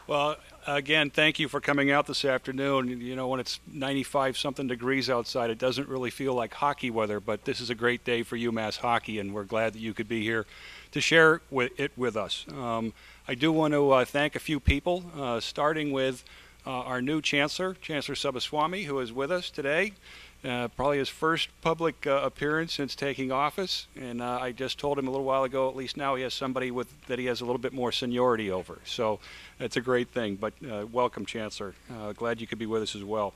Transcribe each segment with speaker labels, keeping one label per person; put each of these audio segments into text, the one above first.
Speaker 1: Well, again, thank you for coming out this afternoon. You know, when it's 95 something degrees outside, it doesn't really feel like hockey weather, but this is a great day for UMass hockey, and we're glad that you could be here to share it with us. I do want to thank a few people, starting with our new Chancellor, Chancellor Subaswamy, who is with us today. Probably his first public appearance since taking office, and I just told him a little while ago, at least now he has somebody that he has a little bit more seniority over. So it's a great thing, but welcome, Chancellor. Glad you could be with us as well.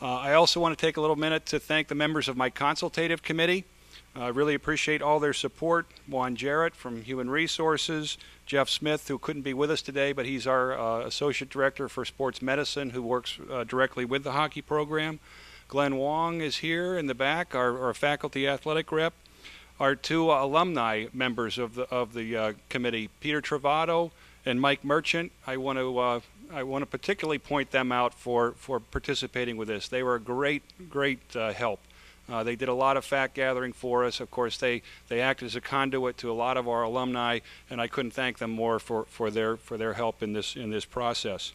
Speaker 1: I also want to take a little minute to thank the members of my consultative committee. I really appreciate all their support. Juan Jarrett from Human Resources, Jeff Smith, who couldn't be with us today, but he's our Associate Director for Sports Medicine, who works directly with the hockey program. Glenn Wong is here in the back, our faculty athletic rep. Our two alumni members of the committee, Peter Travato and Mike Merchant. I want to particularly point them out for participating with this. They were a great help. They did a lot of fact gathering for us. Of course, they act as a conduit to a lot of our alumni, and I couldn't thank them more for their help in this process.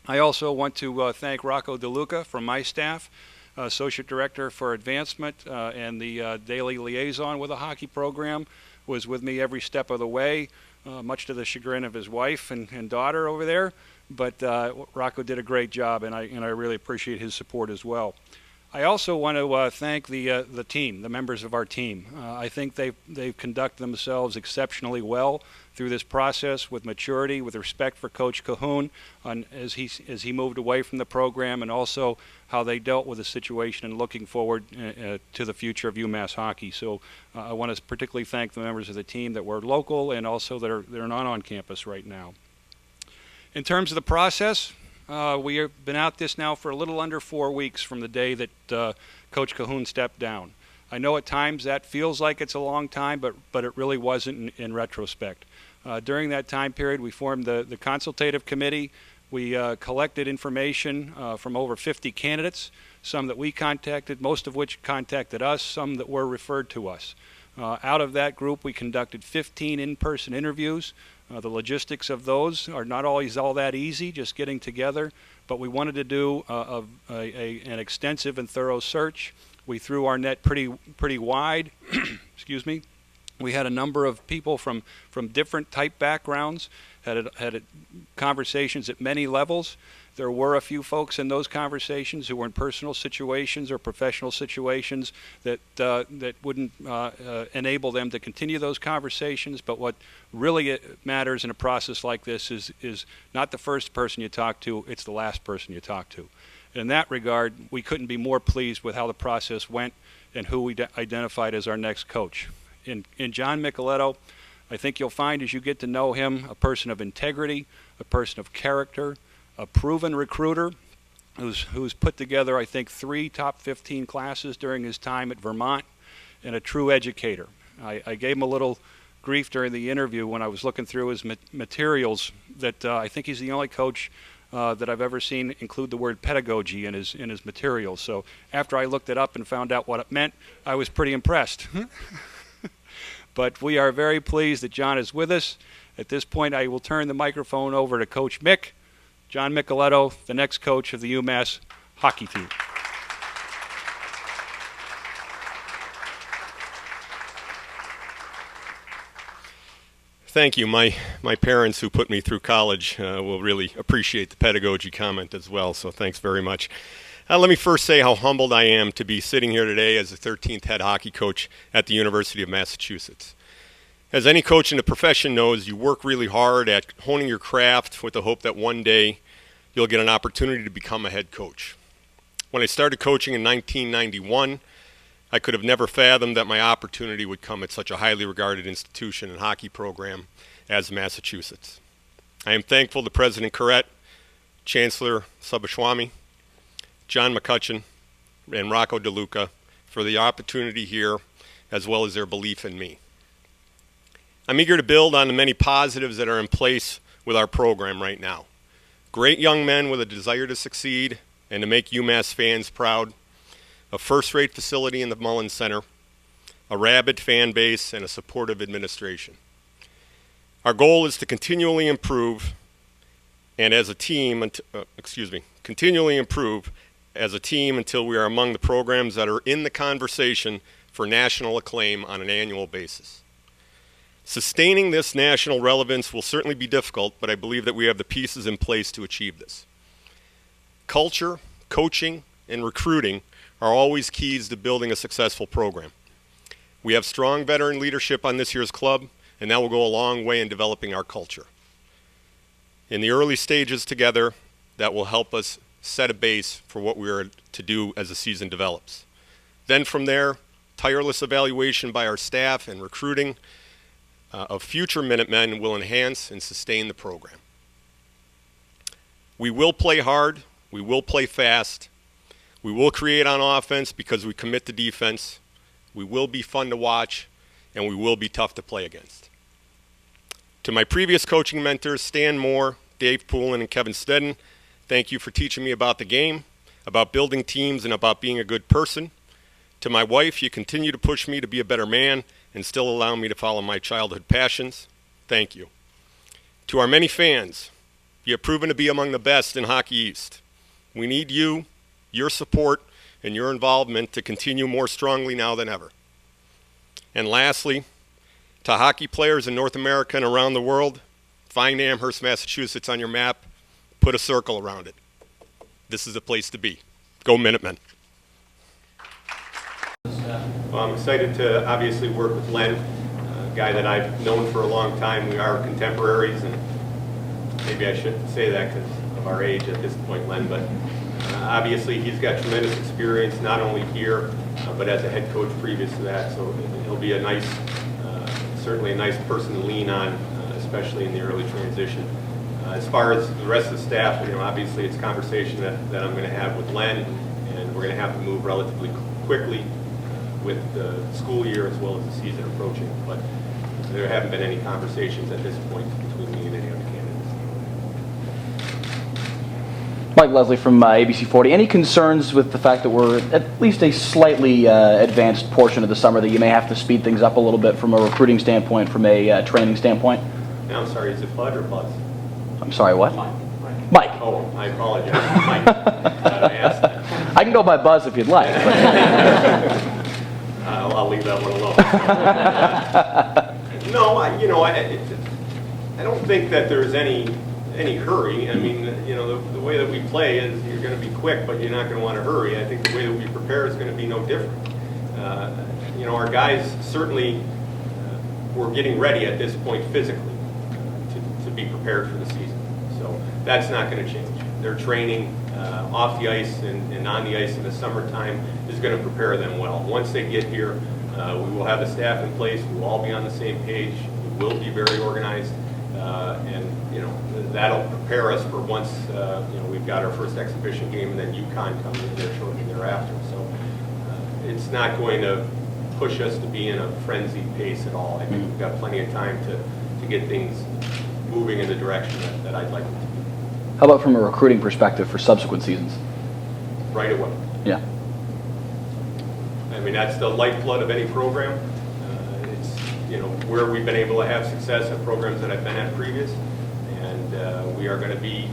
Speaker 1: I also want to thank Rocco DeLuca from my staff, Associate Director for Advancement and the daily liaison with the hockey program, was with me every step of the way, much to the chagrin of his wife and daughter over there. But Rocco did a great job, and I really appreciate his support as well. I also want to thank the team, the members of our team. I think they've conducted themselves exceptionally well through this process with maturity, with respect for Coach Cahoon as he moved away from the program, and also how they dealt with the situation and looking forward to the future of UMass hockey. So I want to particularly thank the members of the team that were local and also that are not on campus right now. In terms of the process, we have been out this now for a little under 4 weeks from the day that Coach Cahoon stepped down. I know at times that feels like it's a long time, but it really wasn't in retrospect. During that time period, we formed the consultative committee. We collected information from over 50 candidates, some that we contacted, most of which contacted us, some that were referred to us. Out of that group, we conducted 15 in-person interviews. The logistics of those are not always all that easy, just getting together, but we wanted to do an extensive and thorough search. We threw our net pretty wide. Excuse me. We had a number of people from different type backgrounds, had conversations at many levels. There were a few folks in those conversations who were in personal situations or professional situations that wouldn't enable them to continue those conversations. But what really matters in a process like this is not the first person you talk to, it's the last person you talk to. And in that regard, we couldn't be more pleased with how the process went and who we identified as our next coach. In John Micheletto, I think you'll find as you get to know him a person of integrity, a person of character, a proven recruiter who's put together, I think, 3 top 15 classes during his time at Vermont, and a true educator. I gave him a little grief during the interview when I was looking through his materials that I think he's the only coach that I've ever seen include the word pedagogy in his materials. So after I looked it up and found out what it meant, I was pretty impressed. But we are very pleased that John is with us. At this point, I will turn the microphone over to Coach Mick. John Micheletto, the next coach of the UMass hockey team.
Speaker 2: Thank you. My parents who put me through college will really appreciate the pedagogy comment as well, so thanks very much. Let me first say how humbled I am to be sitting here today as the 13th head hockey coach at the University of Massachusetts. As any coach in the profession knows, you work really hard at honing your craft with the hope that one day you'll get an opportunity to become a head coach. When I started coaching in 1991, I could have never fathomed that my opportunity would come at such a highly regarded institution and hockey program as Massachusetts. I am thankful to President Corrett, Chancellor Subaswamy, John McCutcheon, and Rocco DeLuca for the opportunity here, as well as their belief in me. I'm eager to build on the many positives that are in place with our program right now. Great young men with a desire to succeed and to make UMass fans proud, a first-rate facility in the Mullins Center, a rabid fan base, and a supportive administration. Our goal is to continually improve and as a team, continually improve as a team until we are among the programs that are in the conversation for national acclaim on an annual basis. Sustaining this national relevance will certainly be difficult, but I believe that we have the pieces in place to achieve this. Culture, coaching, and recruiting are always keys to building a successful program. We have strong veteran leadership on this year's club, and that will go a long way in developing our culture. In the early stages together, that will help us set a base for what we are to do as the season develops. Then from there, tireless evaluation by our staff and recruiting of future Minutemen will enhance and sustain the program. We will play hard, we will play fast, we will create on offense because we commit to defense, we will be fun to watch, and we will be tough to play against. To my previous coaching mentors, Stan Moore, Dave Poulin, and Kevin Stedden, thank you for teaching me about the game, about building teams, and about being a good person. To my wife, you continue to push me to be a better man and still allow me to follow my childhood passions. Thank you. To our many fans, you have proven to be among the best in Hockey East. We need you, your support, and your involvement to continue more strongly now than ever. And lastly, to hockey players in North America and around the world, find Amherst, Massachusetts on your map, put a circle around it. This is the place to be. Go Minutemen. Well, I'm excited to obviously work with Len, a guy that I've known for a long time. We are contemporaries, and maybe I shouldn't say that because of our age at this point, Len, but obviously he's got tremendous experience, not only here, but as a head coach previous to that, so he'll be a nice, certainly a nice person to lean on, especially in the early transition. As far as the rest of the staff, obviously it's a conversation that I'm going to have with Len, and we're going to have to move relatively quickly with the school year as well as the season approaching. But there haven't been any conversations at this point between me and any other candidates.
Speaker 3: Mike Leslie from ABC 40. Any concerns with the fact that we're at least a slightly advanced portion of the summer that you may have to speed things up a little bit from a recruiting standpoint, from a training standpoint?
Speaker 2: I'm sorry, is it Bud or Buzz?
Speaker 3: I'm sorry, what? Mike.
Speaker 2: Oh, I apologize. Mike. I asked that.
Speaker 3: I can go by Buzz if you'd like.
Speaker 2: I'll leave that one alone. No, I don't think that there's any hurry. I mean, the way that we play is you're going to be quick, but you're not going to want to hurry. I think the way that we prepare is going to be no different. Our guys certainly were getting ready at this point physically to be prepared for the season. So that's not going to change. Their training off the ice and on the ice in the summertime is going to prepare them well. Once they get here, we will have the staff in place. We will all be on the same page. We will be very organized, and that'll prepare us for once we've got our first exhibition game and then UConn coming in there shortly thereafter. So it's not going to push us to be in a frenzied pace at all. I think we've got plenty of time to get things moving in the direction that I'd like them to be.
Speaker 3: How about from a recruiting perspective for subsequent seasons?
Speaker 2: Right away.
Speaker 3: Yeah.
Speaker 2: I mean, that's the lifeblood of any program. It's where we've been able to have success at programs that I've been at previous, and we are going to be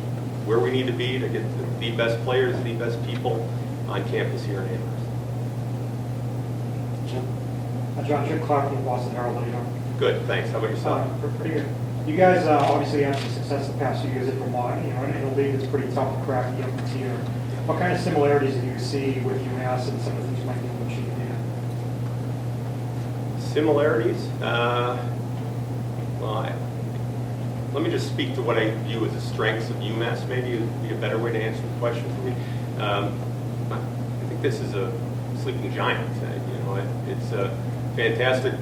Speaker 2: where we need to be to get the best players, the best people on campus here in Amherst.
Speaker 4: Jim Clark from Boston Herald. How are you doing?
Speaker 2: Good, thanks. How about yourself?
Speaker 4: Pretty good. You guys obviously had some success the past few years at Vermont. In a league that's pretty tough to crack the upper tier. What kind of similarities do you see with UMass and some of the things you might be able to achieve there?
Speaker 2: Similarities? Let me just speak to what I view as the strengths of UMass. Maybe it would be a better way to answer the question for me. I think this is a sleeping giant. It's a fantastic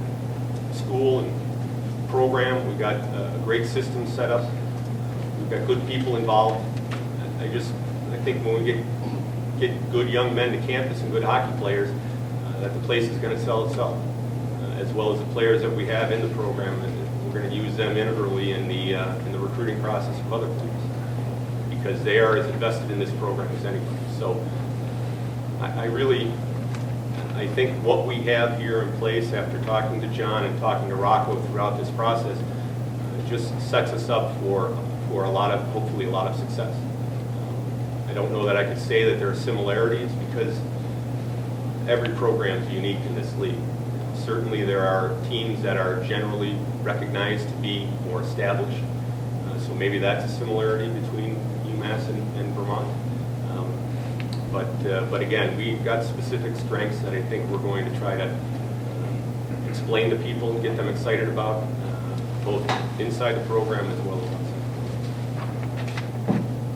Speaker 2: school and program. We've got a great system set up. We've got good people involved. I think when we get good young men to campus and good hockey players, that the place is going to sell itself, as well as the players that we have in the program, and we're going to use them integrally in the recruiting process of other players, because they are as invested in this program as anybody. So I think what we have here in place, after talking to John and talking to Rocco throughout this process, just sets us up for for hopefully a lot of success. I don't know that I could say that there are similarities because every program is unique in this league. Certainly there are teams that are generally recognized to be more established, so maybe that's a similarity between UMass and Vermont. But again, we've got specific strengths that I think we're going to try to explain to people and get them excited about, both inside the program as well as outside.